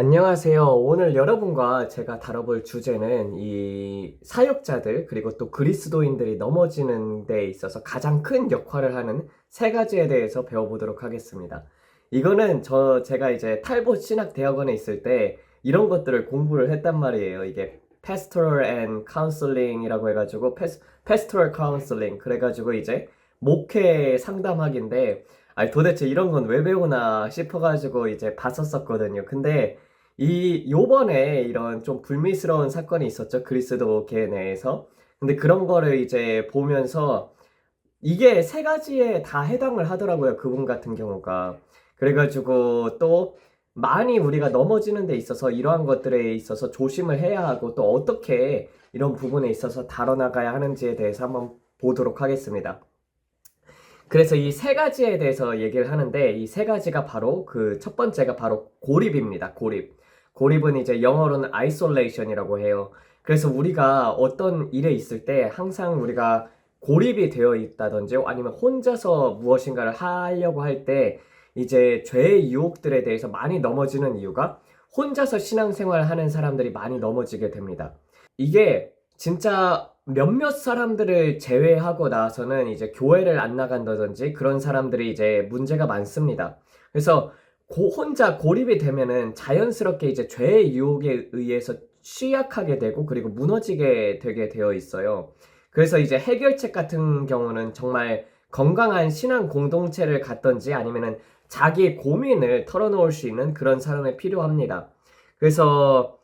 안녕하세요. 오늘 여러분과 제가 다뤄볼 주제는 이 사역자들 그리고 또 그리스도인들이 넘어지는 데 있어서 가장 큰 역할을 하는 세 가지에 대해서 배워보도록 하겠습니다. 이거는 제가 이제 탈봇 신학대학원에 있을 때 이런 것들을 공부를 했단 말이에요. 이게 Pastoral and Counseling이라고 해가지고 Pastoral Counseling 그래가지고 이제 목회 상담학인데 아니 도대체 이런 건 왜 배우나 싶어가지고 이제 봤었거든요. 근데 요번에 이런 좀 불미스러운 사건이 있었죠. 그리스도계 내에서. 근데 그런 거를 이제 보면서 이게 세 가지에 다 해당을 하더라고요. 그분 같은 경우가. 그래가지고 또 많이 우리가 넘어지는 데 있어서 이러한 것들에 있어서 조심을 해야 하고 또 어떻게 이런 부분에 있어서 다뤄나가야 하는지에 대해서 한번 보도록 하겠습니다. 그래서 이 세 가지에 대해서 얘기를 하는데 이 세 가지가 바로 그 첫 번째가 바로 고립입니다. 고립. 고립은 이제 영어로는 isolation이라고 해요. 그래서 우리가 어떤 일에 있을 때 항상 우리가 고립이 되어 있다든지 아니면 혼자서 무엇인가를 하려고 할 때 이제 죄의 유혹들에 대해서 많이 넘어지는 이유가 혼자서 신앙생활 하는 사람들이 많이 넘어지게 됩니다. 이게 진짜 몇몇 사람들을 제외하고 나서는 이제 교회를 안 나간다든지 그런 사람들이 이제 문제가 많습니다. 그래서 혼자 고립이 되면은 자연스럽게 이제 죄의 유혹에 의해서 취약하게 되고 그리고 무너지게 되게 되어 있어요. 그래서 이제 해결책 같은 경우는 정말 건강한 신앙 공동체를 갖던지 아니면은 자기 고민을 털어놓을 수 있는 그런 사람이 필요합니다. 그래서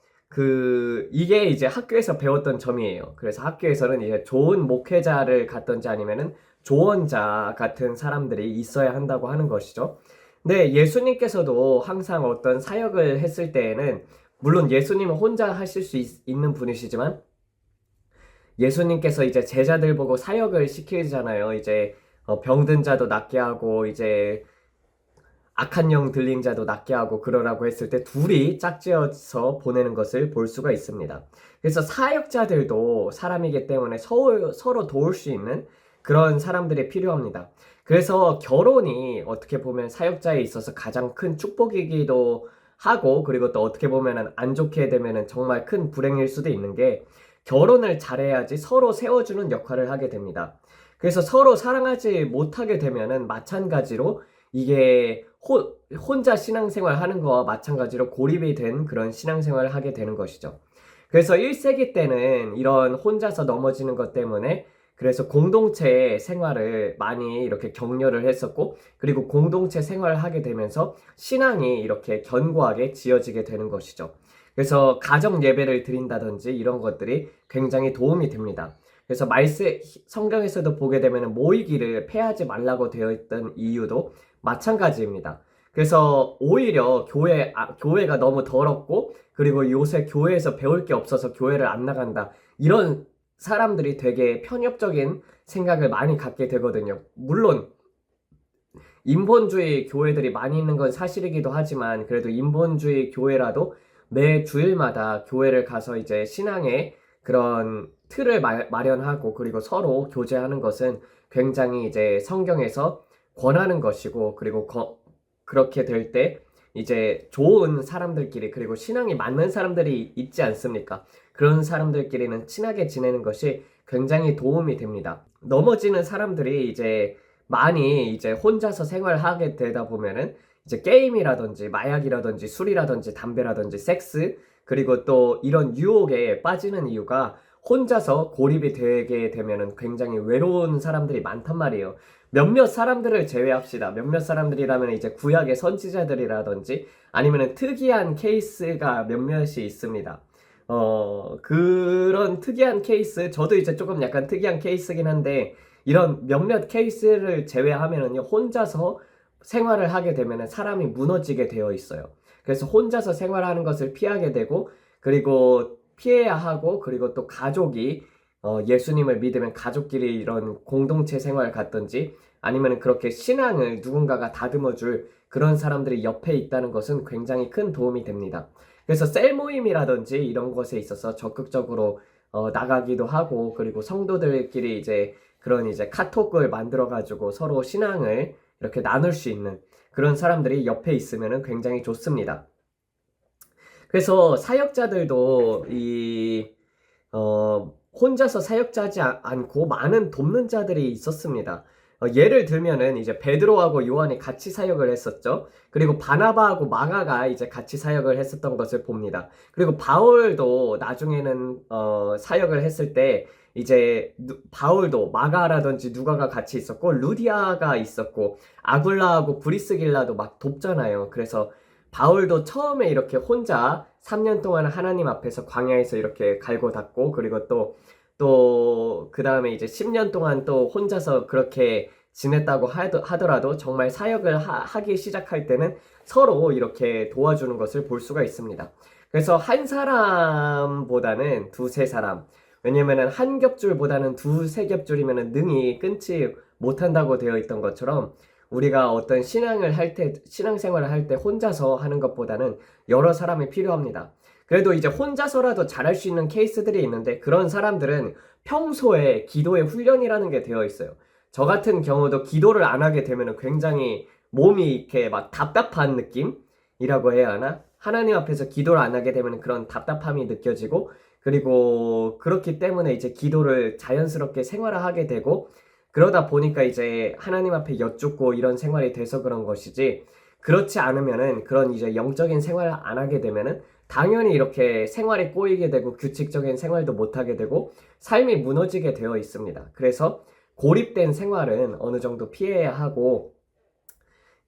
이게 이제 학교에서 배웠던 점이에요. 그래서 학교에서는 이제 좋은 목회자를 갖던지 아니면은 조언자 같은 사람들이 있어야 한다고 하는 것이죠. 근데 예수님께서도 항상 어떤 사역을 했을 때에는 물론 예수님은 혼자 하실 수 있는 분이시지만 예수님께서 이제 제자들 보고 사역을 시키잖아요. 이제 병든 자도 낫게 하고 이제 악한 영 들린 자도 낫게 하고 그러라고 했을 때 둘이 짝지어서 보내는 것을 볼 수가 있습니다. 그래서 사역자들도 사람이기 때문에 서로 도울 수 있는 그런 사람들이 필요합니다. 그래서 결혼이 어떻게 보면 사역자에 있어서 가장 큰 축복이기도 하고 그리고 또 어떻게 보면 안 좋게 되면 정말 큰 불행일 수도 있는 게 결혼을 잘해야지 서로 세워주는 역할을 하게 됩니다. 그래서 서로 사랑하지 못하게 되면은 마찬가지로 이게 혼자 신앙생활 하는 거와 마찬가지로 고립이 된 그런 신앙생활을 하게 되는 것이죠. 그래서 1세기 때는 이런 혼자서 넘어지는 것 때문에 그래서 공동체 생활을 많이 이렇게 격려를 했었고 그리고 공동체 생활을 하게 되면서 신앙이 이렇게 견고하게 지어지게 되는 것이죠. 그래서 가정 예배를 드린다든지 이런 것들이 굉장히 도움이 됩니다. 그래서 성경에서도 보게 되면 모이기를 패하지 말라고 되어 있던 이유도 마찬가지입니다. 그래서 오히려 교회가 너무 더럽고 그리고 요새 교회에서 배울 게 없어서 교회를 안 나간다. 이런 사람들이 되게 편협적인 생각을 많이 갖게 되거든요. 물론 인본주의 교회들이 많이 있는 건 사실이기도 하지만 그래도 인본주의 교회라도 매 주일마다 교회를 가서 이제 신앙의 그런 틀을 마련하고 그리고 서로 교제하는 것은 굉장히 이제 성경에서 권하는 것이고 그리고 그렇게 될 때 이제 좋은 사람들끼리 그리고 신앙이 맞는 사람들이 있지 않습니까? 그런 사람들끼리는 친하게 지내는 것이 굉장히 도움이 됩니다. 넘어지는 사람들이 이제 많이 이제 혼자서 생활하게 되다 보면은 이제 게임이라든지 마약이라든지 술이라든지 담배라든지 섹스 그리고 또 이런 유혹에 빠지는 이유가 혼자서 고립이 되게 되면은 굉장히 외로운 사람들이 많단 말이에요. 몇몇 사람들을 제외합시다. 몇몇 사람들이라면 이제 구약의 선지자들이라든지 아니면은 특이한 케이스가 몇몇이 있습니다. 그런 특이한 케이스, 저도 이제 조금 약간 특이한 케이스긴 한데, 이런 몇몇 케이스를 제외하면은요, 혼자서 생활을 하게 되면은 사람이 무너지게 되어 있어요. 그래서 혼자서 생활하는 것을 피하게 되고, 그리고 피해야 하고, 그리고 또 가족이, 예수님을 믿으면 가족끼리 이런 공동체 생활을 갖든지, 아니면 그렇게 신앙을 누군가가 다듬어줄 그런 사람들이 옆에 있다는 것은 굉장히 큰 도움이 됩니다. 그래서 셀 모임이라든지 이런 것에 있어서 적극적으로 나가기도 하고 그리고 성도들끼리 이제 그런 이제 카톡을 만들어 가지고 서로 신앙을 이렇게 나눌 수 있는 그런 사람들이 옆에 있으면 굉장히 좋습니다. 그래서 사역자들도 혼자서 사역자지 않고 많은 돕는 자들이 있었습니다. 예를 들면은 이제 베드로하고 요한이 같이 사역을 했었죠. 그리고 바나바하고 마가가 이제 같이 사역을 했었던 것을 봅니다. 그리고 바울도 나중에는 사역을 했을 때 이제 바울도 마가라든지 누가가 같이 있었고 루디아가 있었고 아굴라하고 브리스길라도 막 돕잖아요. 그래서 바울도 처음에 이렇게 혼자 3년 동안 하나님 앞에서 광야에서 이렇게 갈고 닦고 그리고 또 그 다음에 이제 10년 동안 또 혼자서 그렇게 지냈다고 하더라도 정말 사역을 하기 시작할 때는 서로 이렇게 도와주는 것을 볼 수가 있습니다. 그래서 한 사람보다는 두세 사람, 왜냐면은 한 겹줄보다는 두세 겹줄이면은 능히 끊지 못한다고 되어 있던 것처럼 우리가 어떤 신앙생활을 할 때 혼자서 하는 것보다는 여러 사람이 필요합니다. 그래도 이제 혼자서라도 잘할 수 있는 케이스들이 있는데 그런 사람들은 평소에 기도의 훈련이라는 게 되어 있어요. 저 같은 경우도 기도를 안 하게 되면 굉장히 몸이 이렇게 막 답답한 느낌이라고 해야 하나? 하나님 앞에서 기도를 안 하게 되면 그런 답답함이 느껴지고 그리고 그렇기 때문에 이제 기도를 자연스럽게 생활화하게 되고 그러다 보니까 이제 하나님 앞에 여쭙고 이런 생활이 돼서 그런 것이지 그렇지 않으면은 그런 이제 영적인 생활을 안 하게 되면은 당연히 이렇게 생활에 꼬이게 되고 규칙적인 생활도 못 하게 되고 삶이 무너지게 되어 있습니다. 그래서 고립된 생활은 어느 정도 피해야 하고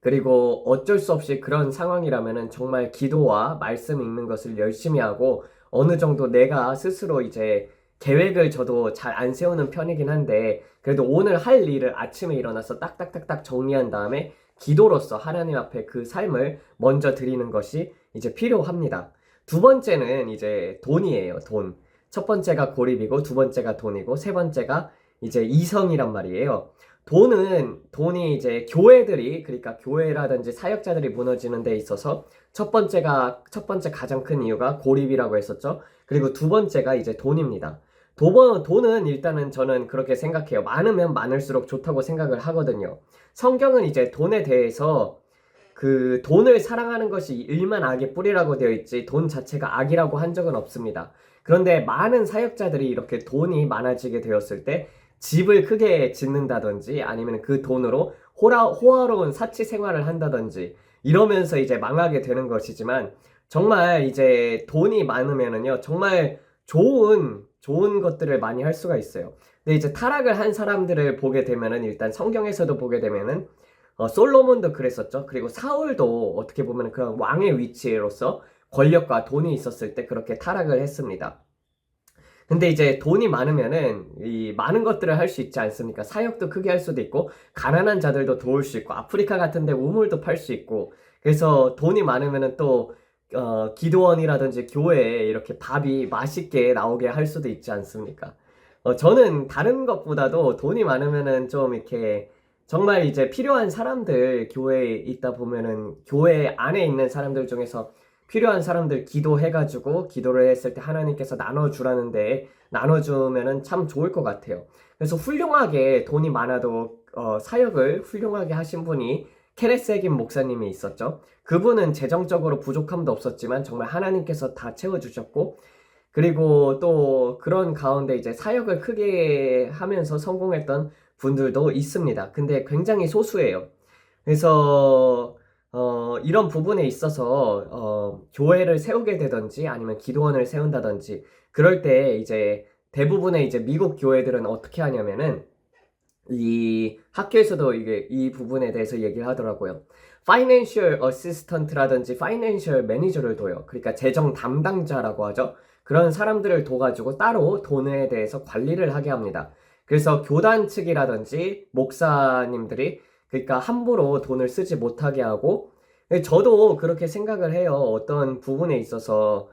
그리고 어쩔 수 없이 그런 상황이라면은 정말 기도와 말씀 읽는 것을 열심히 하고 어느 정도 내가 스스로 이제 계획을 저도 잘 안 세우는 편이긴 한데 그래도 오늘 할 일을 아침에 일어나서 딱딱딱딱 정리한 다음에 기도로서 하나님 앞에 그 삶을 먼저 드리는 것이 이제 필요합니다. 두 번째는 이제 돈이에요, 돈. 첫 번째가 고립이고 두 번째가 돈이고 세 번째가 이제 이성이란 말이에요. 돈이 이제 교회들이 그러니까 교회라든지 사역자들이 무너지는 데 있어서 첫 번째 가장 큰 이유가 고립이라고 했었죠. 그리고 두 번째가 이제 돈입니다. 돈은 일단은 저는 그렇게 생각해요. 많으면 많을수록 좋다고 생각을 하거든요. 성경은 이제 돈에 대해서 그 돈을 사랑하는 것이 일만 악의 뿌리라고 되어 있지 돈 자체가 악이라고 한 적은 없습니다. 그런데 많은 사역자들이 이렇게 돈이 많아지게 되었을 때 집을 크게 짓는다든지 아니면 그 돈으로 호화로운 사치 생활을 한다든지 이러면서 이제 망하게 되는 것이지만 정말 이제 돈이 많으면은요 정말 좋은 것들을 많이 할 수가 있어요. 근데 이제 타락을 한 사람들을 보게 되면은 일단 성경에서도 보게 되면은 솔로몬도 그랬었죠. 그리고 사울도 어떻게 보면 그런 왕의 위치로서 권력과 돈이 있었을 때 그렇게 타락을 했습니다. 근데 이제 돈이 많으면은 이 많은 것들을 할 수 있지 않습니까? 사역도 크게 할 수도 있고 가난한 자들도 도울 수 있고 아프리카 같은 데 우물도 팔 수 있고 그래서 돈이 많으면은 또 기도원이라든지 교회에 이렇게 밥이 맛있게 나오게 할 수도 있지 않습니까? 저는 다른 것보다도 돈이 많으면은 좀 이렇게 정말 이제 필요한 사람들 교회에 있다 보면은 교회 안에 있는 사람들 중에서 필요한 사람들 기도해가지고 기도를 했을 때 하나님께서 나눠주라는데 나눠주면은 참 좋을 것 같아요. 그래서 훌륭하게 돈이 많아도 사역을 훌륭하게 하신 분이 케네스 해긴 목사님이 있었죠. 그분은 재정적으로 부족함도 없었지만 정말 하나님께서 다 채워주셨고 그리고 또 그런 가운데 이제 사역을 크게 하면서 성공했던 분들도 있습니다. 근데 굉장히 소수예요. 그래서 이런 부분에 있어서 교회를 세우게 되든지 아니면 기도원을 세운다든지 그럴 때 이제 대부분의 이제 미국 교회들은 어떻게 하냐면은 이 학교에서도 이게 이 부분에 대해서 얘기를 하더라고요. 파이낸셜 어시스턴트라든지 파이낸셜 매니저를 둬요. 그러니까 재정 담당자라고 하죠. 그런 사람들을 둬가지고 따로 돈에 대해서 관리를 하게 합니다. 그래서 교단 측이라든지 목사님들이 그러니까 함부로 돈을 쓰지 못하게 하고 저도 그렇게 생각을 해요. 어떤 부분에 있어서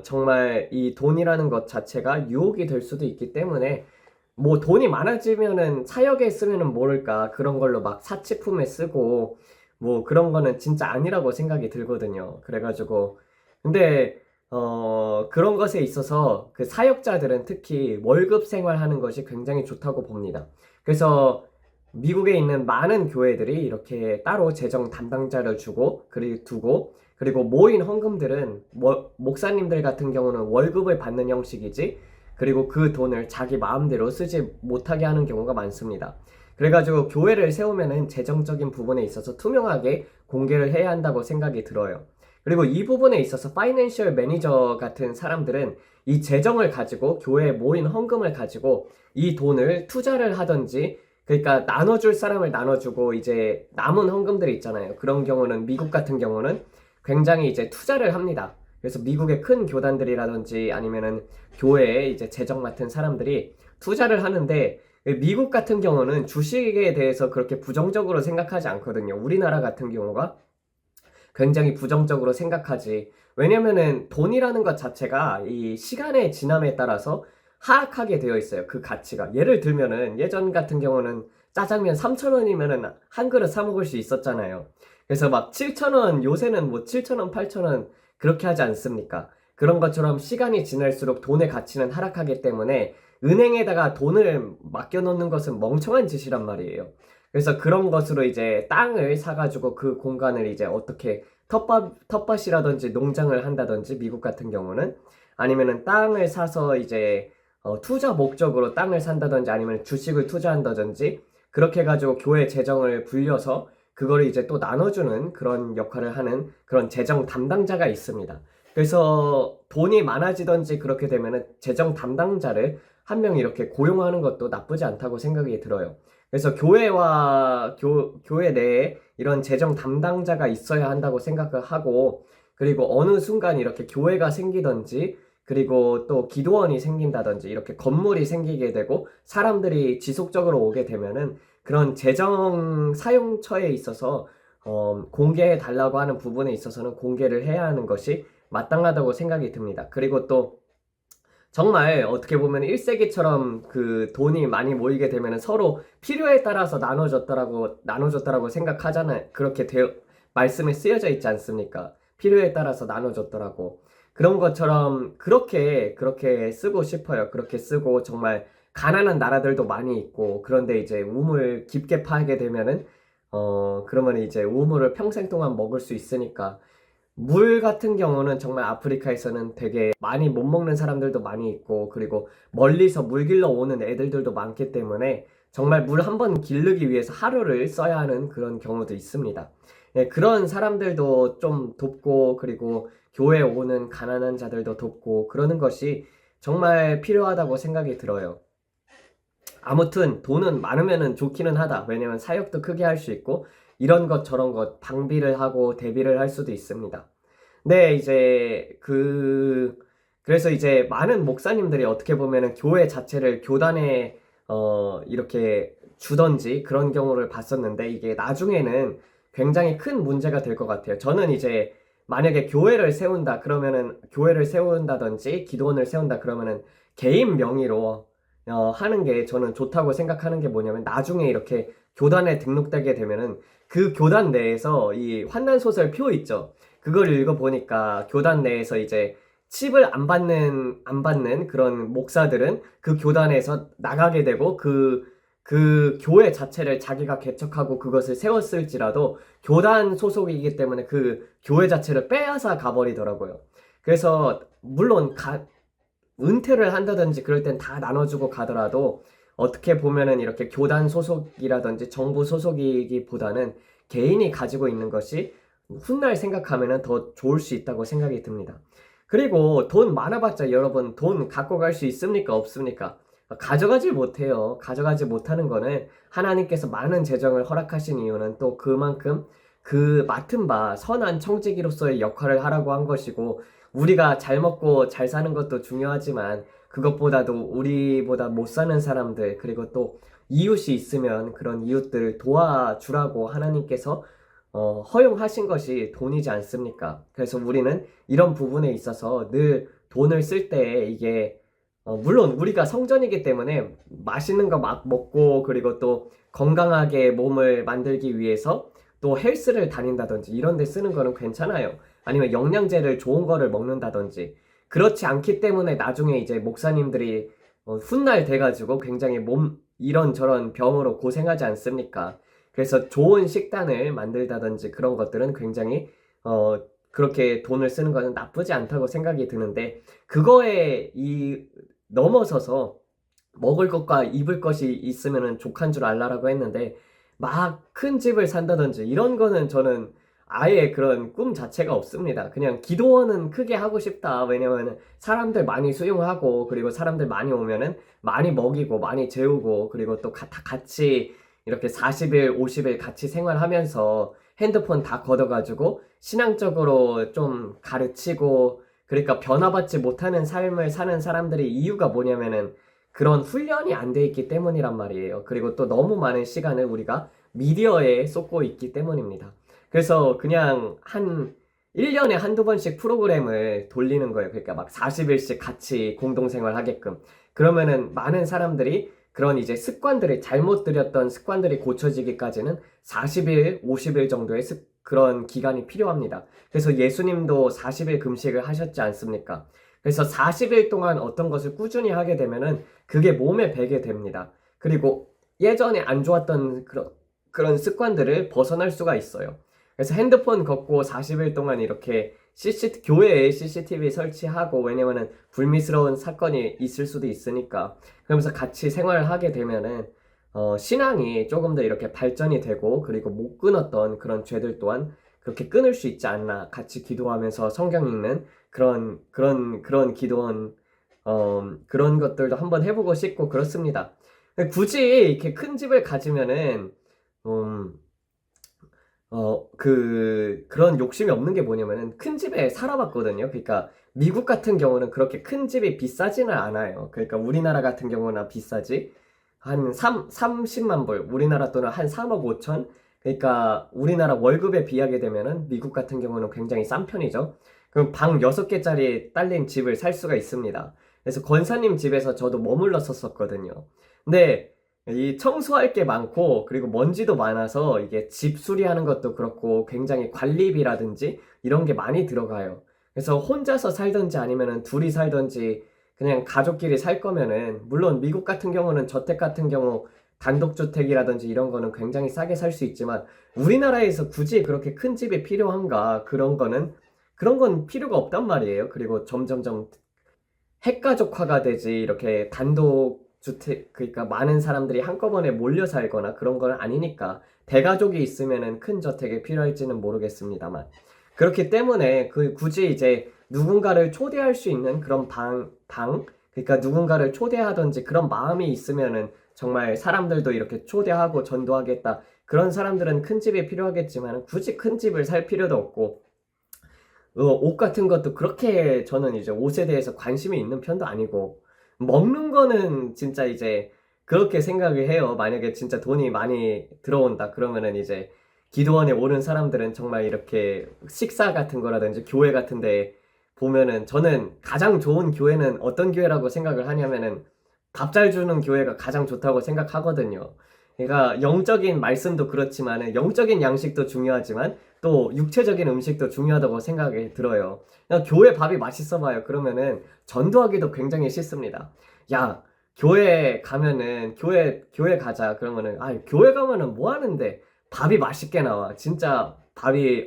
정말 이 돈이라는 것 자체가 유혹이 될 수도 있기 때문에 뭐 돈이 많아지면은 사역에 쓰면은 모를까 그런 걸로 막 사치품에 쓰고 뭐 그런 거는 진짜 아니라고 생각이 들거든요. 그래가지고 근데 그런 것에 있어서 그 사역자들은 특히 월급 생활하는 것이 굉장히 좋다고 봅니다. 그래서 미국에 있는 많은 교회들이 이렇게 따로 재정 담당자를 두고 그리고 모인 헌금들은 목사님들 같은 경우는 월급을 받는 형식이지, 그리고 그 돈을 자기 마음대로 쓰지 못하게 하는 경우가 많습니다. 그래가지고 교회를 세우면은 재정적인 부분에 있어서 투명하게 공개를 해야 한다고 생각이 들어요. 그리고 이 부분에 있어서 파이낸셜 매니저 같은 사람들은 이 재정을 가지고, 교회에 모인 헌금을 가지고 이 돈을 투자를 하든지, 그러니까 나눠줄 사람을 나눠주고 이제 남은 헌금들이 있잖아요. 그런 경우는, 미국 같은 경우는 굉장히 이제 투자를 합니다. 그래서 미국의 큰 교단들이라든지 아니면은 교회에 이제 재정 맡은 사람들이 투자를 하는데, 미국 같은 경우는 주식에 대해서 그렇게 부정적으로 생각하지 않거든요. 우리나라 같은 경우가 굉장히 부정적으로 생각하지. 왜냐면은 돈이라는 것 자체가 이 시간의 지남에 따라서 하락하게 되어 있어요. 그 가치가. 예를 들면은 예전 같은 경우는 짜장면 3,000원이면은 한 그릇 사 먹을 수 있었잖아요. 그래서 막 7,000원, 요새는 뭐 7,000원, 8,000원 그렇게 하지 않습니까? 그런 것처럼 시간이 지날수록 돈의 가치는 하락하기 때문에 은행에다가 돈을 맡겨놓는 것은 멍청한 짓이란 말이에요. 그래서 그런 것으로 이제 땅을 사가지고 그 공간을 이제 어떻게 텃밭이라든지 농장을 한다든지, 미국 같은 경우는 아니면은 땅을 사서 이제 투자 목적으로 땅을 산다든지 아니면 주식을 투자한다든지, 그렇게 해가지고 교회 재정을 불려서 그거를 이제 또 나눠주는 그런 역할을 하는 그런 재정 담당자가 있습니다. 그래서 돈이 많아지든지 그렇게 되면은 재정 담당자를 한 명 이렇게 고용하는 것도 나쁘지 않다고 생각이 들어요. 그래서 교회와 교회 내에 이런 재정 담당자가 있어야 한다고 생각을 하고, 그리고 어느 순간 이렇게 교회가 생기든지, 그리고 또 기도원이 생긴다든지, 이렇게 건물이 생기게 되고 사람들이 지속적으로 오게 되면은 그런 재정 사용처에 있어서 공개해 달라고 하는 부분에 있어서는 공개를 해야 하는 것이 마땅하다고 생각이 듭니다. 그리고 또 정말 어떻게 보면 1세기처럼 그 돈이 많이 모이게 되면 서로 필요에 따라서 나눠줬더라고 생각하잖아요. 그렇게 말씀에 쓰여져 있지 않습니까? 필요에 따라서 나눠줬더라고. 그런 것처럼 그렇게 쓰고 싶어요. 그렇게 쓰고, 정말 가난한 나라들도 많이 있고, 그런데 이제 우물 깊게 파게 되면은 그러면 이제 우물을 평생 동안 먹을 수 있으니까. 물 같은 경우는 정말 아프리카에서는 되게 많이 못 먹는 사람들도 많이 있고, 그리고 멀리서 물 길러 오는 애들도 많기 때문에 정말 물 한 번 기르기 위해서 하루를 써야 하는 그런 경우도 있습니다. 예, 그런 사람들도 좀 돕고, 그리고 교회에 오는 가난한 자들도 돕고, 그러는 것이 정말 필요하다고 생각이 들어요. 아무튼 돈은 많으면은 좋기는 하다. 왜냐면 사역도 크게 할 수 있고, 이런 것 저런 것 방비를 하고 대비를 할 수도 있습니다. 네, 이제 그래서 이제 많은 목사님들이 어떻게 보면은 교회 자체를 교단에 이렇게 주던지 그런 경우를 봤었는데, 이게 나중에는 굉장히 큰 문제가 될 것 같아요. 저는 이제 만약에 교회를 세운다든지 기도원을 세운다 그러면은 개인 명의로 하는 게 저는 좋다고 생각하는 게 뭐냐면, 나중에 이렇게 교단에 등록되게 되면은 그 교단 내에서 이 환난소설 표 있죠. 그걸 읽어보니까 교단 내에서 이제 칩을 안 받는 그런 목사들은 그 교단에서 나가게 되고, 그 교회 자체를 자기가 개척하고 그것을 세웠을지라도 교단 소속이기 때문에 그 교회 자체를 빼앗아 가버리더라고요. 그래서 물론 은퇴를 한다든지 그럴 땐 다 나눠주고 가더라도, 어떻게 보면은 이렇게 교단 소속이라든지 정부 소속이기보다는 개인이 가지고 있는 것이 훗날 생각하면은 더 좋을 수 있다고 생각이 듭니다. 그리고 돈 많아봤자 여러분, 돈 갖고 갈 수 있습니까? 없습니까? 가져가지 못해요. 가져가지 못하는 거는 하나님께서 많은 재정을 허락하신 이유는 또 그만큼 그 맡은 바 선한 청지기로서의 역할을 하라고 한 것이고, 우리가 잘 먹고 잘 사는 것도 중요하지만 그것보다도 우리보다 못 사는 사람들, 그리고 또 이웃이 있으면 그런 이웃들을 도와주라고 하나님께서 허용하신 것이 돈이지 않습니까? 그래서 우리는 이런 부분에 있어서 늘 돈을 쓸 때 이게 물론 우리가 성전이기 때문에 맛있는 거 막 먹고, 그리고 또 건강하게 몸을 만들기 위해서 또 헬스를 다닌다든지 이런 데 쓰는 거는 괜찮아요. 아니면 영양제를 좋은 거를 먹는다든지. 그렇지 않기 때문에 나중에 이제 목사님들이 훗날 돼가지고 굉장히 이런저런 병으로 고생하지 않습니까? 그래서 좋은 식단을 만들다든지 그런 것들은 굉장히 그렇게 돈을 쓰는 거는 나쁘지 않다고 생각이 드는데, 그거에 넘어서서 먹을 것과 입을 것이 있으면은 족한 줄 알라라고 했는데, 막 큰 집을 산다든지 이런 거는 저는 아예 그런 꿈 자체가 없습니다. 그냥 기도원은 크게 하고 싶다. 왜냐면 사람들 많이 수용하고, 그리고 사람들 많이 오면은 많이 먹이고 많이 재우고, 그리고 또 다 같이 이렇게 40일 50일 같이 생활하면서 핸드폰 다 걷어가지고 신앙적으로 좀 가르치고, 그러니까 변화받지 못하는 삶을 사는 사람들이 이유가 뭐냐면은 그런 훈련이 안 돼 있기 때문이란 말이에요. 그리고 또 너무 많은 시간을 우리가 미디어에 쏟고 있기 때문입니다. 그래서 그냥 1년에 한두 번씩 프로그램을 돌리는 거예요. 그러니까 막 40일씩 같이 공동생활 하게끔. 그러면은 많은 사람들이 그런 이제 습관들이, 잘못 들였던 습관들이 고쳐지기까지는 40일, 50일 정도의 그런 기간이 필요합니다. 그래서 예수님도 40일 금식을 하셨지 않습니까? 그래서 40일 동안 어떤 것을 꾸준히 하게 되면은 그게 몸에 배게 됩니다. 그리고 예전에 안 좋았던 그런 습관들을 벗어날 수가 있어요. 그래서 핸드폰 걷고 40일 동안 이렇게 교회에 CCTV 설치하고, 왜냐면은 불미스러운 사건이 있을 수도 있으니까. 그러면서 같이 생활을 하게 되면은 신앙이 조금 더 이렇게 발전이 되고, 그리고 못 끊었던 그런 죄들 또한 그렇게 끊을 수 있지 않나. 같이 기도하면서 성경 읽는 그런 기도원, 그런 것들도 한번 해보고 싶고 그렇습니다. 굳이 이렇게 큰 집을 가지면은, 음, 그런 욕심이 없는 게 뭐냐면은 큰 집에 살아봤거든요. 그러니까 미국 같은 경우는 그렇게 큰 집이 비싸지는 않아요. 그러니까 우리나라 같은 경우는 비싸지. 한 30만 불, 우리나라 돈은 한 3억 5천. 그러니까 우리나라 월급에 비하게 되면은 미국 같은 경우는 굉장히 싼 편이죠. 그럼 방 6개짜리 딸린 집을 살 수가 있습니다. 그래서 권사님 집에서 저도 머물렀었거든요. 근데 이 청소할 게 많고, 그리고 먼지도 많아서 이게 집 수리하는 것도 그렇고 굉장히 관리비라든지 이런 게 많이 들어가요. 그래서 혼자서 살든지 아니면은 둘이 살든지, 그냥 가족끼리 살 거면은, 물론 미국 같은 경우는 저택 같은 경우 단독주택이라든지 이런 거는 굉장히 싸게 살 수 있지만, 우리나라에서 굳이 그렇게 큰 집이 필요한가? 그런 건 필요가 없단 말이에요. 그리고 점점점 핵가족화가 되지, 이렇게 단독 주택, 그러니까 많은 사람들이 한꺼번에 몰려 살거나 그런 건 아니니까. 대가족이 있으면은 큰 저택이 필요할지는 모르겠습니다만, 그렇기 때문에 굳이 이제 누군가를 초대할 수 있는 그런 그러니까 누군가를 초대하든지 그런 마음이 있으면은, 정말 사람들도 이렇게 초대하고 전도하겠다, 그런 사람들은 큰 집이 필요하겠지만 굳이 큰 집을 살 필요도 없고, 옷 같은 것도 그렇게 저는 이제 옷에 대해서 관심이 있는 편도 아니고, 먹는 거는 진짜 이제 그렇게 생각을 해요. 만약에 진짜 돈이 많이 들어온다 그러면은 이제 기도원에 오는 사람들은 정말 이렇게 식사 같은 거라든지 교회 같은 데 보면은, 저는 가장 좋은 교회는 어떤 교회라고 생각을 하냐면은 밥 잘 주는 교회가 가장 좋다고 생각하거든요. 그러니까 영적인 말씀도 그렇지만 영적인 양식도 중요하지만 또 육체적인 음식도 중요하다고 생각이 들어요. 그냥 교회 밥이 맛있어 봐요. 그러면은 전도하기도 굉장히 싫습니다. 야, 교회 가자. 그러면은, 교회 가면은 뭐 하는데 밥이 맛있게 나와. 진짜 밥이,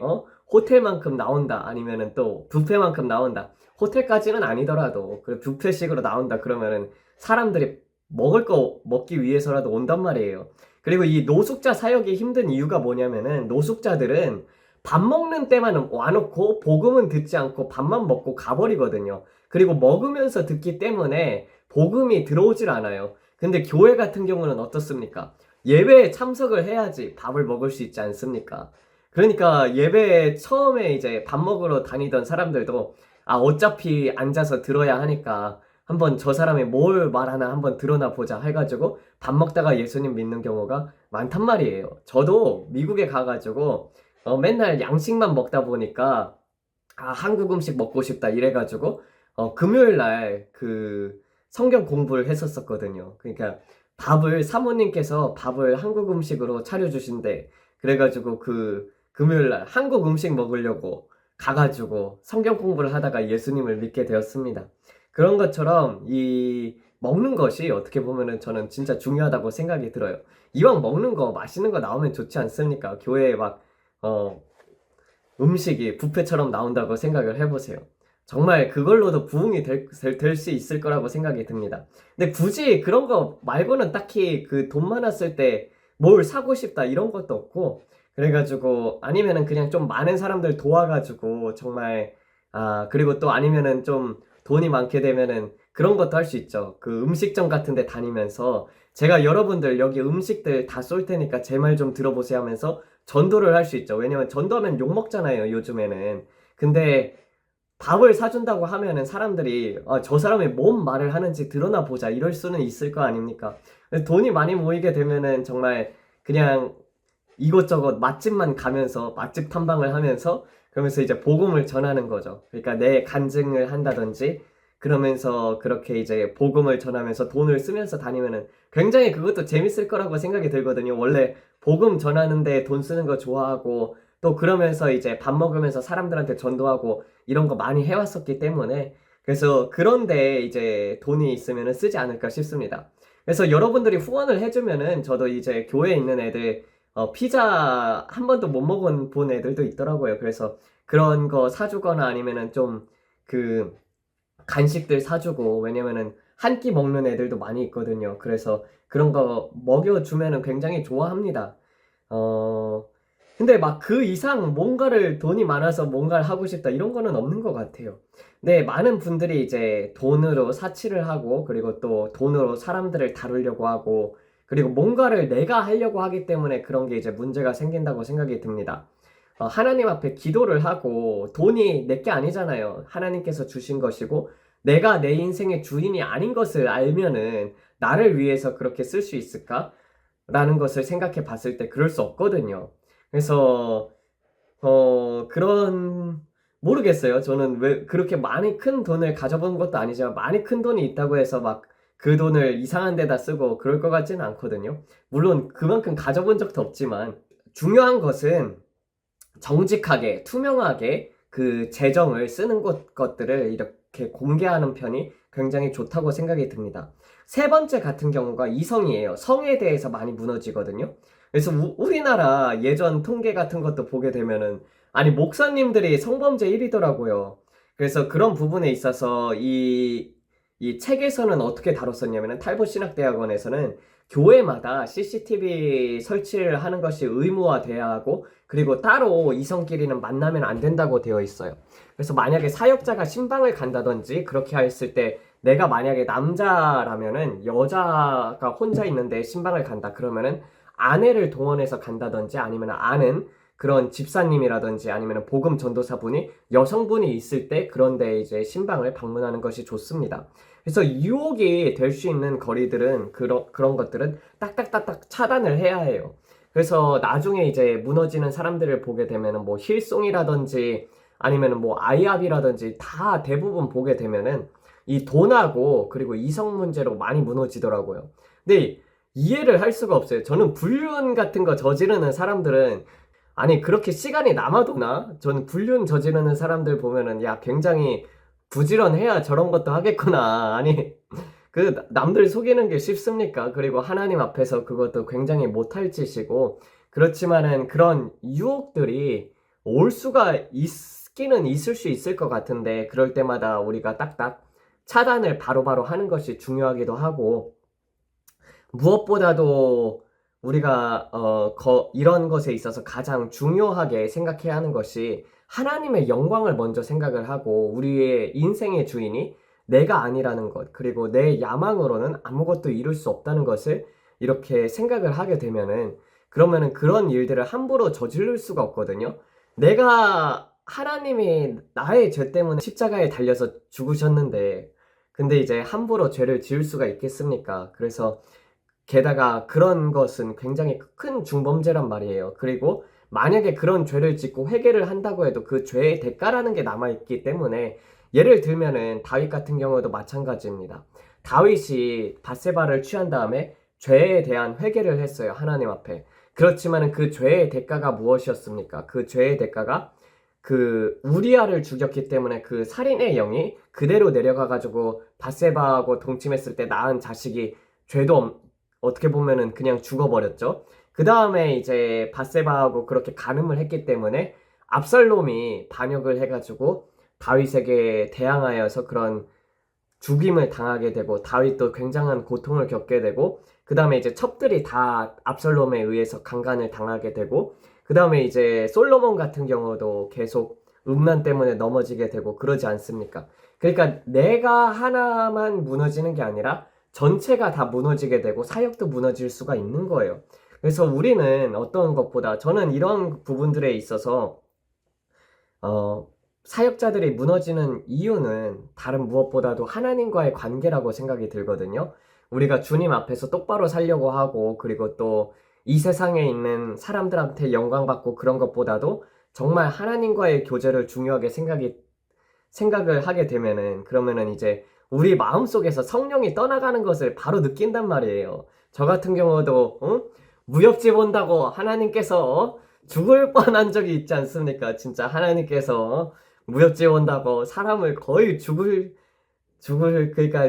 호텔만큼 나온다. 아니면은 또 뷔페만큼 나온다. 호텔까지는 아니더라도 그 뷔페식으로 나온다. 그러면은 사람들이 먹을 거 먹기 위해서라도 온단 말이에요. 그리고 이 노숙자 사역이 힘든 이유가 뭐냐면은, 노숙자들은 밥 먹는 때만 와놓고 복음은 듣지 않고 밥만 먹고 가버리거든요. 그리고 먹으면서 듣기 때문에 복음이 들어오질 않아요. 근데 교회 같은 경우는 어떻습니까? 예배에 참석을 해야지 밥을 먹을 수 있지 않습니까? 그러니까 예배에 처음에 이제 밥 먹으러 다니던 사람들도, 어차피 앉아서 들어야 하니까 한번 저 사람이 뭘 말하나 한번 들어나 보자 해가지고 밥 먹다가 예수님 믿는 경우가 많단 말이에요. 저도 미국에 가가지고 맨날 양식만 먹다 보니까 한국 음식 먹고 싶다 이래가지고 금요일 날 성경 공부를 했었거든요. 그러니까 사모님께서 밥을 한국 음식으로 차려주신대. 그래가지고 금요일 날 한국 음식 먹으려고 가가지고 성경 공부를 하다가 예수님을 믿게 되었습니다. 그런 것처럼 이 먹는 것이 어떻게 보면은 저는 진짜 중요하다고 생각이 들어요. 이왕 먹는 거 맛있는 거 나오면 좋지 않습니까? 교회에 막 어, 음식이 뷔페처럼 나온다고 생각을 해보세요. 정말 그걸로도 부흥이 될 수 있을 거라고 생각이 듭니다. 근데 굳이 그런 거 말고는 딱히 그 돈 많았을 때 뭘 사고 싶다 이런 것도 없고, 그래가지고 아니면은 그냥 좀 많은 사람들 도와가지고 정말, 그리고 또 아니면은 좀 돈이 많게 되면은 그런 것도 할 수 있죠. 그 음식점 같은 데 다니면서 제가 여러분들 여기 음식들 다 쏠 테니까 제 말 좀 들어보세요 하면서 전도를 할 수 있죠. 왜냐면 전도하면 욕 먹잖아요, 요즘에는. 근데 밥을 사준다고 하면은 사람들이 저 사람이 뭔 말을 하는지 드러나 보자 이럴 수는 있을 거 아닙니까? 돈이 많이 모이게 되면은 정말 그냥 이곳저곳 맛집만 가면서 맛집 탐방을 하면서 그러면서 이제 복음을 전하는 거죠. 그러니까 내 간증을 한다든지 그러면서 그렇게 이제 복음을 전하면서 돈을 쓰면서 다니면은 굉장히 그것도 재밌을 거라고 생각이 들거든요. 원래 복음 전하는데 돈 쓰는 거 좋아하고 또 그러면서 이제 밥 먹으면서 사람들한테 전도하고 이런 거 많이 해왔었기 때문에 그래서 그런데 이제 돈이 있으면은 쓰지 않을까 싶습니다. 그래서 여러분들이 후원을 해주면은 저도 이제 교회에 있는 애들 피자 한 번도 못 먹은 본 애들도 있더라고요. 그래서 그런 거 사주거나 아니면은 좀 그 간식들 사주고, 왜냐면은 한 끼 먹는 애들도 많이 있거든요. 그래서 그런 거 먹여주면은 굉장히 좋아합니다. 어, 근데 막 그 이상 뭔가를 돈이 많아서 뭔가를 하고 싶다 이런 거는 없는 것 같아요. 근데 많은 분들이 이제 돈으로 사치를 하고 그리고 또 돈으로 사람들을 다루려고 하고 그리고 뭔가를 내가 하려고 하기 때문에 그런 게 이제 문제가 생긴다고 생각이 듭니다. 하나님 앞에 기도를 하고 돈이 내 게 아니잖아요. 하나님께서 주신 것이고 내가 내 인생의 주인이 아닌 것을 알면은 나를 위해서 그렇게 쓸 수 있을까? 라는 것을 생각해 봤을 때 그럴 수 없거든요. 그래서 그런 모르겠어요. 저는 왜 그렇게 많이 큰 돈을 가져본 것도 아니지만 많이 큰 돈이 있다고 해서 막 그 돈을 이상한 데다 쓰고 그럴 것 같지는 않거든요. 물론 그만큼 가져본 적도 없지만 중요한 것은 정직하게 투명하게 그 재정을 쓰는 것들을 이렇게 공개하는 편이 굉장히 좋다고 생각이 듭니다. 세 번째 같은 경우가 이성이에요. 성에 대해서 많이 무너지거든요. 그래서 우리나라 예전 통계 같은 것도 보게 되면은 아니 목사님들이 성범죄 1위더라고요. 그래서 그런 부분에 있어서 이 책에서는 어떻게 다뤘었냐면은 탈보 신학대학원에서는 교회마다 CCTV 설치를 하는 것이 의무화돼야 하고 그리고 따로 이성끼리는 만나면 안 된다고 되어 있어요. 그래서 만약에 사역자가 신방을 간다든지 그렇게 했을 때 내가 만약에 남자라면은 여자가 혼자 있는데 신방을 간다 그러면은 아내를 동원해서 간다든지 아니면 아는 그런 집사님이라든지 아니면 복음 전도사분이 여성분이 있을 때 그런데 이제 신방을 방문하는 것이 좋습니다. 그래서 유혹이 될 수 있는 거리들은 그런 것들은 딱딱딱딱 차단을 해야 해요. 그래서 나중에 이제 무너지는 사람들을 보게 되면은 뭐 힐송이라든지 아니면은 뭐 아이압이라든지 다 대부분 보게 되면은 이 돈하고 그리고 이성 문제로 많이 무너지더라고요. 근데 이해를 할 수가 없어요. 저는 불륜 같은 거 저지르는 사람들은 아니 그렇게 시간이 남아도나? 저는 불륜 저지르는 사람들 보면은 야 굉장히 부지런해야 저런 것도 하겠구나. 아니 그 남들 속이는 게 쉽습니까? 그리고 하나님 앞에서 그것도 굉장히 못할 짓이고 그렇지만은 그런 유혹들이 올 수가 있기는 있을 수 있을 것 같은데 그럴 때마다 우리가 딱딱 차단을 바로바로 하는 것이 중요하기도 하고 무엇보다도 우리가 이런 것에 있어서 가장 중요하게 생각해야 하는 것이 하나님의 영광을 먼저 생각을 하고 우리의 인생의 주인이 내가 아니라는 것 그리고 내 야망으로는 아무것도 이룰 수 없다는 것을 이렇게 생각을 하게 되면은 그러면은 그런 일들을 함부로 저지를 수가 없거든요. 내가 하나님이 나의 죄 때문에 십자가에 달려서 죽으셨는데 근데 이제 함부로 죄를 지을 수가 있겠습니까? 그래서 게다가 그런 것은 굉장히 큰 중범죄란 말이에요. 그리고 만약에 그런 죄를 짓고 회개를 한다고 해도 그 죄의 대가라는 게 남아있기 때문에 예를 들면은 다윗 같은 경우도 마찬가지입니다. 다윗이 밧세바를 취한 다음에 죄에 대한 회개를 했어요. 하나님 앞에. 그렇지만은 그 죄의 대가가 무엇이었습니까? 그 죄의 대가가 그 우리아를 죽였기 때문에 그 살인의 영이 그대로 내려가가지고 밧세바하고 동침했을 때 낳은 자식이 죄도 어떻게 보면은 그냥 죽어버렸죠. 그 다음에 이제 밧세바하고 그렇게 간음을 했기 때문에 압살롬이 반역을 해가지고 다윗에게 대항하여서 그런 죽임을 당하게 되고 다윗도 굉장한 고통을 겪게 되고 그 다음에 이제 첩들이 다 압살롬에 의해서 강간을 당하게 되고 그 다음에 이제 솔로몬 같은 경우도 계속 음란 때문에 넘어지게 되고 그러지 않습니까? 그러니까 내가 하나만 무너지는 게 아니라 전체가 다 무너지게 되고 사역도 무너질 수가 있는 거예요. 그래서 우리는 어떤 것보다 저는 이런 부분들에 있어서 사역자들이 무너지는 이유는 다른 무엇보다도 하나님과의 관계라고 생각이 들거든요. 우리가 주님 앞에서 똑바로 살려고 하고 그리고 또 이 세상에 있는 사람들한테 영광받고 그런 것보다도 정말 하나님과의 교제를 중요하게 생각을 하게 되면은 그러면은 이제 우리 마음속에서 성령이 떠나가는 것을 바로 느낀단 말이에요. 저 같은 경우도 무협지 본다고 하나님께서 죽을 뻔한 적이 있지 않습니까? 진짜 하나님께서 무협지 본다고 사람을 거의 그러니까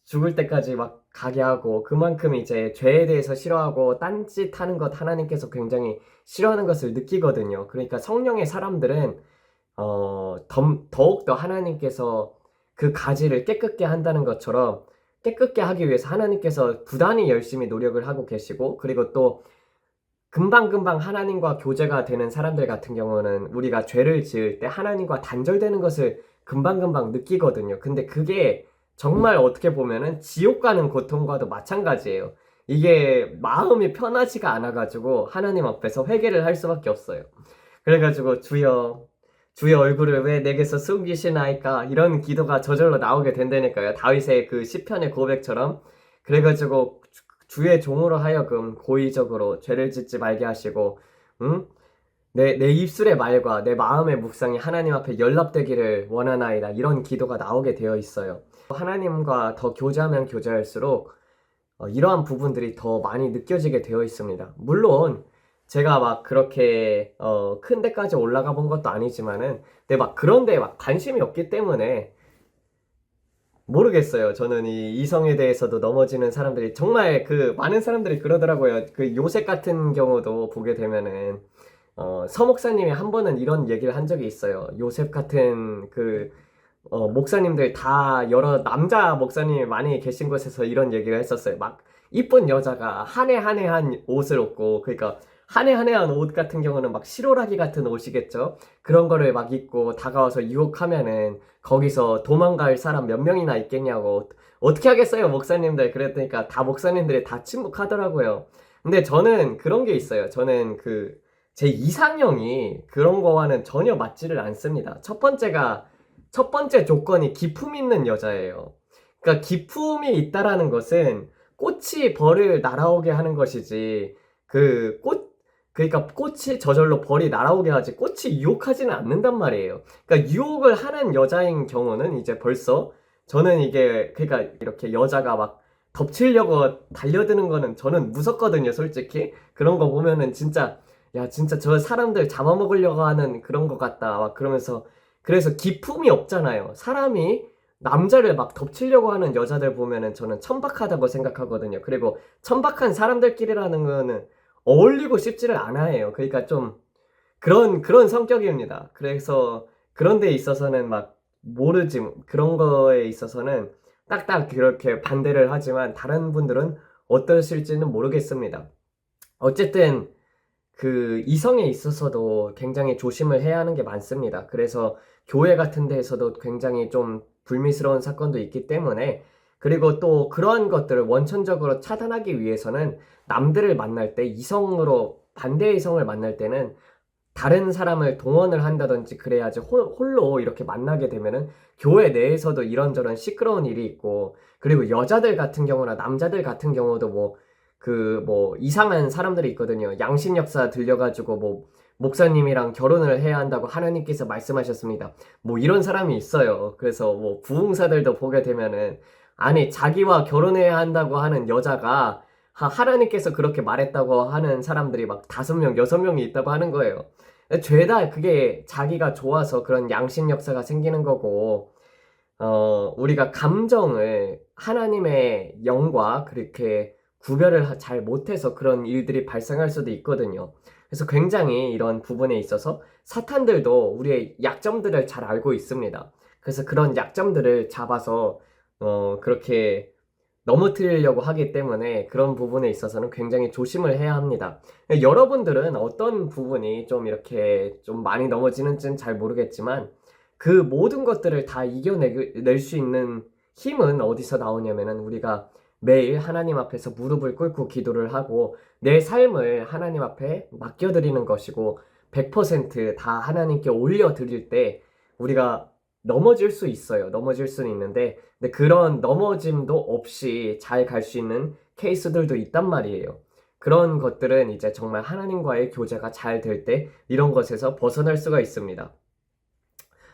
죽을 때까지 막 가게 하고 그만큼 이제 죄에 대해서 싫어하고 딴짓 하는 것 하나님께서 굉장히 싫어하는 것을 느끼거든요. 그러니까 성령의 사람들은 더욱더 하나님께서 그 가지를 깨끗게 한다는 것처럼 깨끗게 하기 위해서 하나님께서 부단히 열심히 노력을 하고 계시고 그리고 또 금방금방 하나님과 교제가 되는 사람들 같은 경우는 우리가 죄를 지을 때 하나님과 단절되는 것을 금방금방 느끼거든요. 근데 그게 정말 어떻게 보면은 지옥 가는 고통과도 마찬가지예요. 이게 마음이 편하지가 않아가지고 하나님 앞에서 회개를 할 수밖에 없어요. 그래가지고 주의 얼굴을 왜 내게서 숨기시나이까 이런 기도가 저절로 나오게 된다니까요. 다윗의 그 시편의 고백처럼. 그래가지고 주의 종으로 하여금 고의적으로 죄를 짓지 말게 하시고 응? 내 입술의 말과 내 마음의 묵상이 하나님 앞에 연락되기를 원하나이다. 이런 기도가 나오게 되어 있어요. 하나님과 더 교제하면 교제할수록 이러한 부분들이 더 많이 느껴지게 되어 있습니다. 물론 제가 막 그렇게 큰 데까지 올라가 본 것도 아니지만은 근데 막 그런 데에 막 관심이 없기 때문에 모르겠어요. 저는 이 이성에 대해서도 넘어지는 사람들이 정말 그 많은 사람들이 그러더라고요. 그 요셉 같은 경우도 보게 되면은 서 목사님이 한 번은 이런 얘기를 한 적이 있어요. 요셉 같은 그 목사님들 다 여러 남자 목사님이 많이 계신 곳에서 이런 얘기를 했었어요. 막 이쁜 여자가 한 해 한 해 한 옷을 입고 그러니까 한 해 한 해 한 옷 같은 경우는 막 실오라기 같은 옷이겠죠. 그런 거를 막 입고 다가와서 유혹하면은 거기서 도망갈 사람 몇 명이나 있겠냐고 어떻게 하겠어요 목사님들 그랬더니까 다 목사님들이 다 침묵하더라고요. 근데 저는 그런 게 있어요. 저는 그 제 이상형이 그런 거와는 전혀 맞지를 않습니다. 첫 번째 조건이 기품 있는 여자예요. 그러니까 기품이 있다라는 것은 꽃이 벌을 날아오게 하는 것이지 그러니까 꽃이 저절로 벌이 날아오게 하지 꽃이 유혹하지는 않는단 말이에요. 그러니까 유혹을 하는 여자인 경우는 이제 벌써 저는 이게 그러니까 이렇게 여자가 막 덮치려고 달려드는 거는 저는 무섭거든요, 솔직히. 그런 거 보면은 진짜 야, 진짜 저 사람들 잡아먹으려고 하는 그런 것 같다. 막 그러면서 그래서 기품이 없잖아요. 사람이 남자를 막 덮치려고 하는 여자들 보면은 저는 천박하다고 생각하거든요. 그리고 천박한 사람들끼리라는 거는 어울리고 싶지를 않아요. 그러니까 좀 그런 성격입니다. 그래서 그런 데 있어서는 막 모르지 그런 거에 있어서는 딱딱 그렇게 반대를 하지만 다른 분들은 어떠실지는 모르겠습니다. 어쨌든 그 이성에 있어서도 굉장히 조심을 해야 하는 게 많습니다. 그래서 교회 같은 데에서도 굉장히 좀 불미스러운 사건도 있기 때문에 그리고 또 그러한 것들을 원천적으로 차단하기 위해서는 남들을 만날 때 이성으로 반대 이성을 만날 때는 다른 사람을 동원을 한다든지 그래야지 홀로 이렇게 만나게 되면은 교회 내에서도 이런저런 시끄러운 일이 있고 그리고 여자들 같은 경우나 남자들 같은 경우도 뭐 이상한 사람들이 있거든요. 양신 역사 들려가지고 뭐 목사님이랑 결혼을 해야 한다고 하나님께서 말씀하셨습니다. 뭐 이런 사람이 있어요. 그래서 뭐 부흥사들도 보게 되면은 아니 자기와 결혼해야 한다고 하는 여자가 하나님께서 그렇게 말했다고 하는 사람들이 막 5명, 6명이 있다고 하는 거예요. 죄다 그게 자기가 좋아서 그런 양심 역사가 생기는 거고, 우리가 감정을 하나님의 영과 그렇게 구별을 잘 못해서 그런 일들이 발생할 수도 있거든요. 그래서 굉장히 이런 부분에 있어서 사탄들도 우리의 약점들을 잘 알고 있습니다. 그래서 그런 약점들을 잡아서 그렇게 넘어뜨리려고 하기 때문에 그런 부분에 있어서는 굉장히 조심을 해야 합니다. 여러분들은 어떤 부분이 좀 이렇게 좀 많이 넘어지는지는 잘 모르겠지만 그 모든 것들을 다 이겨낼 수 있는 힘은 어디서 나오냐면은 우리가 매일 하나님 앞에서 무릎을 꿇고 기도를 하고 내 삶을 하나님 앞에 맡겨드리는 것이고 100%다 하나님께 올려드릴 때 우리가 넘어질 수 있어요. 넘어질 수는 있는데 근데 그런 넘어짐도 없이 잘 갈 수 있는 케이스들도 있단 말이에요. 그런 것들은 이제 정말 하나님과의 교제가 잘 될 때 이런 것에서 벗어날 수가 있습니다.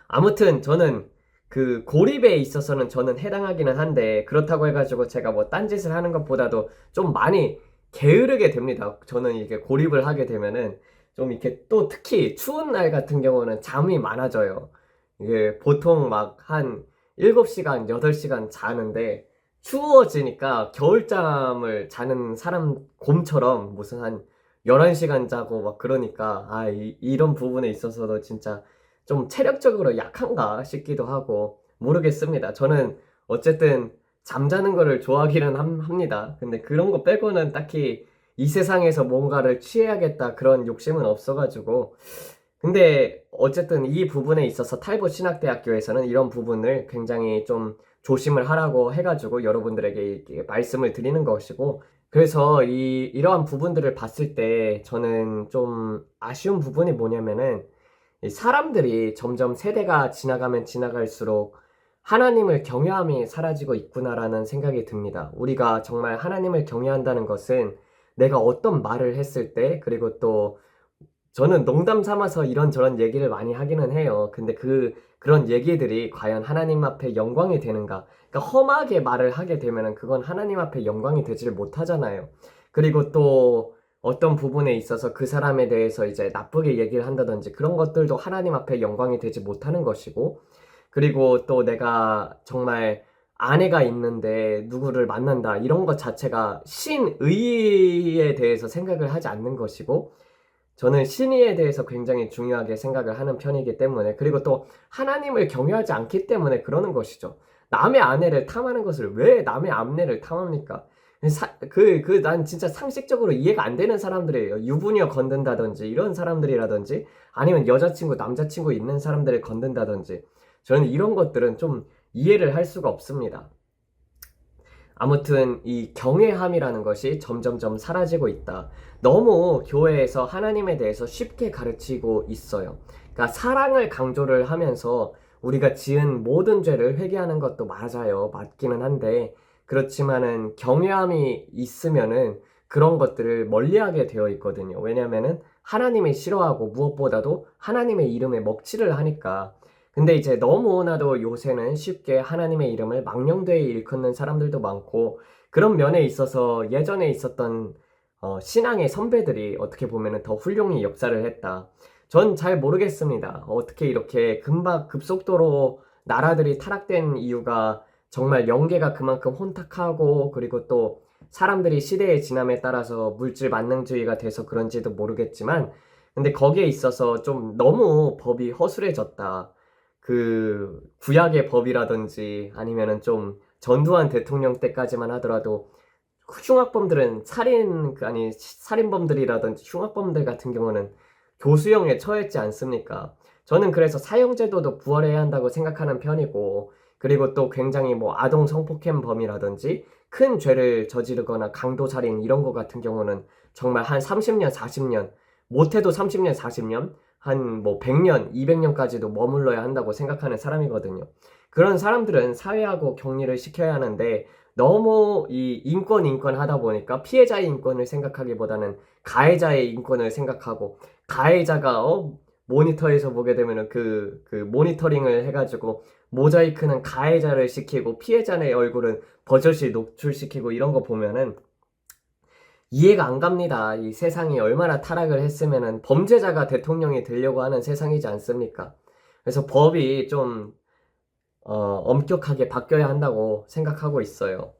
아무튼 저는 그 고립에 있어서는 저는 해당하기는 한데 그렇다고 해가지고 제가 뭐 딴짓을 하는 것보다도 좀 많이 게으르게 됩니다. 저는 이게 고립을 하게 되면은 좀 이렇게 또 특히 추운 날 같은 경우는 잠이 많아져요. 이게 보통 막 한 7시간, 8시간 자는데 추워지니까 겨울잠을 자는 사람 곰처럼 무슨 한 11시간 자고 막 그러니까 이런 부분에 있어서도 진짜 좀 체력적으로 약한가 싶기도 하고 모르겠습니다. 저는 어쨌든 잠자는 거를 좋아하기는 합니다. 근데 그런 거 빼고는 딱히 이 세상에서 뭔가를 취해야겠다 그런 욕심은 없어가지고 근데 어쨌든 이 부분에 있어서 탈보 신학대학교에서는 이런 부분을 굉장히 좀 조심을 하라고 해가지고 여러분들에게 이렇게 말씀을 드리는 것이고 그래서 이러한 부분들을 봤을 때 저는 좀 아쉬운 부분이 뭐냐면은 이 사람들이 점점 세대가 지나가면 지나갈수록 하나님을 경외함이 사라지고 있구나라는 생각이 듭니다. 우리가 정말 하나님을 경외한다는 것은 내가 어떤 말을 했을 때, 그리고 또 저는 농담 삼아서 이런저런 얘기를 많이 하기는 해요. 근데 그런 얘기들이 과연 하나님 앞에 영광이 되는가? 그러니까 험하게 말을 하게 되면은 그건 하나님 앞에 영광이 되지를 못하잖아요. 그리고 또 어떤 부분에 있어서 그 사람에 대해서 이제 나쁘게 얘기를 한다든지 그런 것들도 하나님 앞에 영광이 되지 못하는 것이고, 그리고 또 내가 정말 아내가 있는데 누구를 만난다 이런 것 자체가 신의에 대해서 생각을 하지 않는 것이고, 저는 신의에 대해서 굉장히 중요하게 생각을 하는 편이기 때문에 그리고 또 하나님을 경외하지 않기 때문에 그러는 것이죠. 남의 아내를 탐하는 것을 왜 남의 아내를 탐합니까? 난 진짜 상식적으로 이해가 안 되는 사람들이에요. 유부녀 건든다든지 이런 사람들이라든지 아니면 여자친구, 남자친구 있는 사람들을 건든다든지 저는 이런 것들은 좀 이해를 할 수가 없습니다. 아무튼 이 경외함이라는 것이 점점점 사라지고 있다. 너무 교회에서 하나님에 대해서 쉽게 가르치고 있어요. 그러니까 사랑을 강조를 하면서 우리가 지은 모든 죄를 회개하는 것도 맞아요. 맞기는 한데 그렇지만은 경외함이 있으면은 그런 것들을 멀리하게 되어 있거든요. 왜냐면은 하나님이 싫어하고 무엇보다도 하나님의 이름에 먹칠을 하니까 근데 이제 너무나도 요새는 쉽게 하나님의 이름을 망령되이 일컫는 사람들도 많고 그런 면에 있어서 예전에 있었던 신앙의 선배들이 어떻게 보면은 더 훌륭히 역사를 했다. 전 잘 모르겠습니다. 어떻게 이렇게 급속도로 나라들이 타락된 이유가 정말 영계가 그만큼 혼탁하고 그리고 또 사람들이 시대의 지남에 따라서 물질 만능주의가 돼서 그런지도 모르겠지만 근데 거기에 있어서 좀 너무 법이 허술해졌다. 그 구약의 법이라든지 아니면은 좀 전두환 대통령 때까지만 하더라도 흉악범들은 살인범들이라든지 흉악범들 같은 경우는 교수형에 처했지 않습니까? 저는 그래서 사형제도도 부활해야 한다고 생각하는 편이고 그리고 또 굉장히 뭐 아동 성폭행범이라든지 큰 죄를 저지르거나 강도살인 이런 거 같은 경우는 정말 한 30년, 40년 못해도 30년, 40년 한 뭐 100년, 200년까지도 머물러야 한다고 생각하는 사람이거든요. 그런 사람들은 사회하고 격리를 시켜야 하는데 너무 이 인권 하다 보니까 피해자의 인권을 생각하기보다는 가해자의 인권을 생각하고 가해자가 모니터에서 보게 되면은 그 모니터링을 해가지고 모자이크는 가해자를 시키고 피해자의 얼굴은 버젓이 노출시키고 이런 거 보면은 이해가 안 갑니다. 이 세상이 얼마나 타락을 했으면은 범죄자가 대통령이 되려고 하는 세상이지 않습니까? 그래서 법이 좀 엄격하게 바뀌어야 한다고 생각하고 있어요.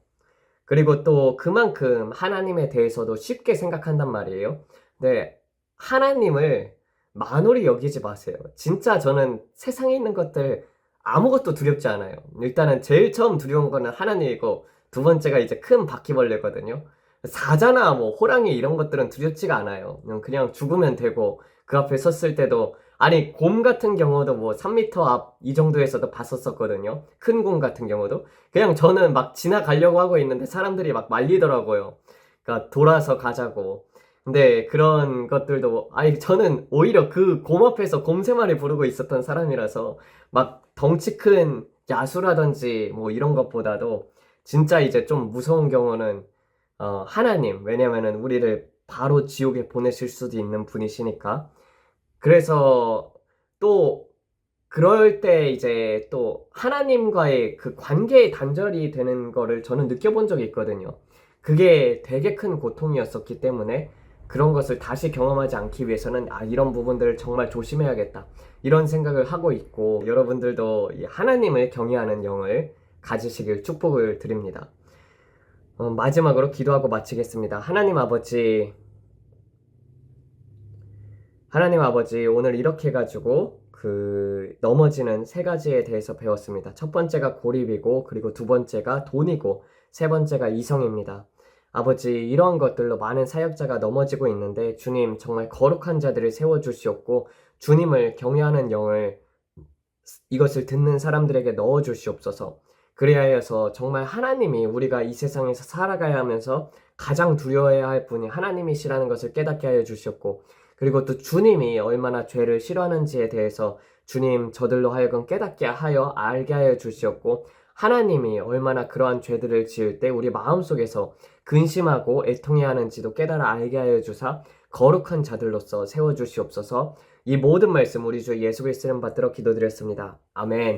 그리고 또 그만큼 하나님에 대해서도 쉽게 생각한단 말이에요. 네, 하나님을 만홀히 여기지 마세요. 진짜 저는 세상에 있는 것들 아무것도 두렵지 않아요. 일단은 제일 처음 두려운 거는 하나님이고, 두 번째가 이제 큰 바퀴벌레거든요. 사자나 뭐 호랑이 이런 것들은 두렵지가 않아요. 그냥 죽으면 되고, 그 앞에 섰을 때도, 아니 곰 같은 경우도 뭐 3m 앞 이 정도에서도 봤었거든요. 큰 곰 같은 경우도 그냥 저는 막 지나가려고 하고 있는데 사람들이 막 말리더라고요. 그러니까 돌아서 가자고. 근데 그런 것들도, 아니 저는 오히려 그 곰 앞에서 곰 세 마리 부르고 있었던 사람이라서 막 덩치 큰 야수라든지 뭐 이런 것보다도 진짜 이제 좀 무서운 경우는 하나님. 왜냐면은 우리를 바로 지옥에 보내실 수도 있는 분이시니까. 그래서 또 그럴 때 이제 또 하나님과의 그 관계의 단절이 되는 거를 저는 느껴본 적이 있거든요. 그게 되게 큰 고통이었었기 때문에 그런 것을 다시 경험하지 않기 위해서는 이런 부분들을 정말 조심해야겠다. 이런 생각을 하고 있고, 여러분들도 이 하나님을 경외하는 영을 가지시길 축복을 드립니다. 마지막으로 기도하고 마치겠습니다. 하나님 아버지, 오늘 이렇게 해가지고 그 넘어지는 세 가지에 대해서 배웠습니다. 첫 번째가 고립이고, 그리고 두 번째가 돈이고, 세 번째가 이성입니다. 아버지, 이러한 것들로 많은 사역자가 넘어지고 있는데 주님 정말 거룩한 자들을 세워주시옵고, 주님을 경외하는 영을 이것을 듣는 사람들에게 넣어주시옵소서. 그리하여서 정말 하나님이 우리가 이 세상에서 살아가야 하면서 가장 두려워해야 할 분이 하나님이시라는 것을 깨닫게 하여 주시옵고, 그리고 또 주님이 얼마나 죄를 싫어하는지에 대해서 주님 저들로 하여금 깨닫게 하여 알게 하여 주시옵고, 하나님이 얼마나 그러한 죄들을 지을 때 우리 마음속에서 근심하고 애통해야 하는지도 깨달아 알게 하여 주사 거룩한 자들로서 세워주시옵소서. 이 모든 말씀 우리 주 예수 그리스도를 받들어 기도드렸습니다. 아멘.